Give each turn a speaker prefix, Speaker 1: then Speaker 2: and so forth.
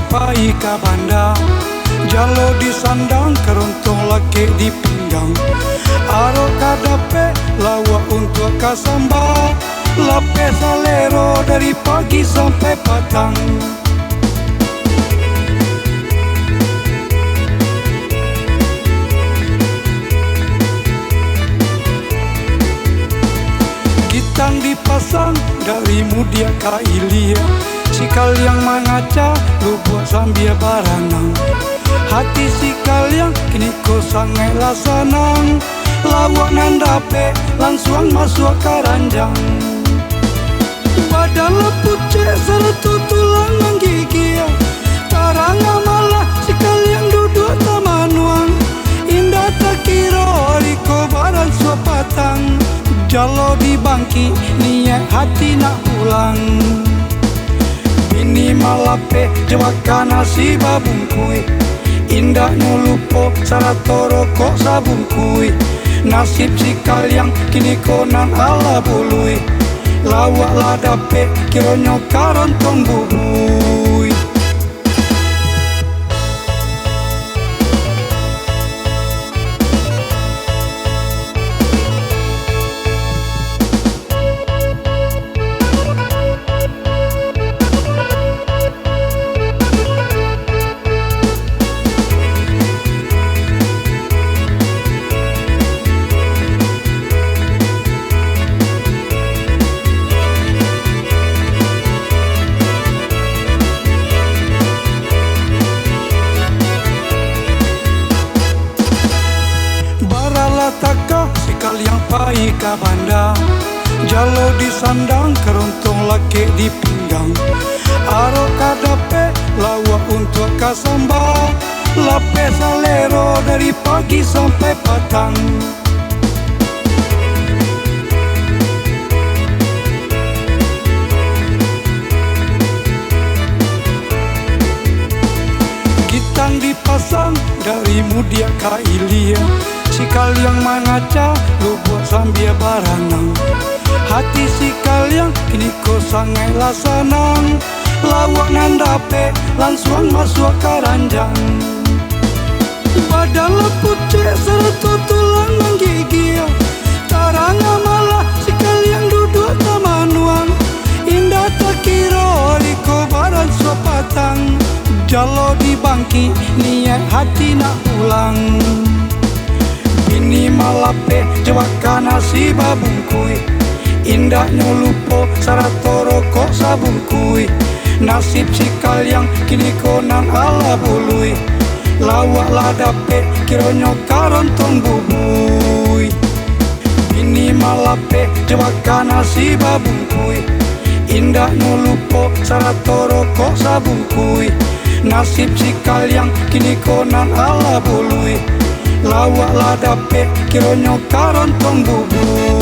Speaker 1: pai ka banda, jalo di sandang kerontong laki di pinggang. Aro kadape lawa untuk kasamba, lape salero dari pagi sampai petang. Gitang dipasang dari mudia ka ilia, sikal yang mengaca lubuh sambil baranang. Hati sikal yang kini ko sangai lasanang, lawak nandape langsung masuk keranjang. Badan leput cek serta tulang menggigil, tarang malah sikal yang duduk tamanuang. Indah tak kira riko baran suapatang, jalo di bangki niat hati nak pulang. Bini malape jawaka nasi babungkui, indah nyulupo sarato rokok sabungkui. Nasib sikal yang kini konan ala bului, lawak ladape kironyo karontong bubui. Taka sikal yang pai ka banda, jalo di sandang kerontong laki di pinggang. Aro kadape lawa untuk kasamba, lape salero dari pagi sampai petang. Gitang dipasang dari mudia ka ilia, sikal yang mengaca lubuh sambil baranang. Hati sikal yang kini ko sangai lasanang, lawak nandape langsung masuk keranjang. Badan leput cek serta tulang menggigil, tarang malah sikal yang duduk tamanuang. Indah tak kira riko baran suapatang, jalo di bangki niat hati nak pulang. Bini malape jawaka nasi babungkui, indah nyulupo sarato rokok sabungkui. Nasib sikal yang kini konan ala bului, lawak ladape kironyo karontong bubui. Bini malape jawaka nasi babungkui, indah nyulupo sarato rokok sabungkui. Nasib sikal yang kini konan ala bului, lawak ladape kironyo karontong bubui.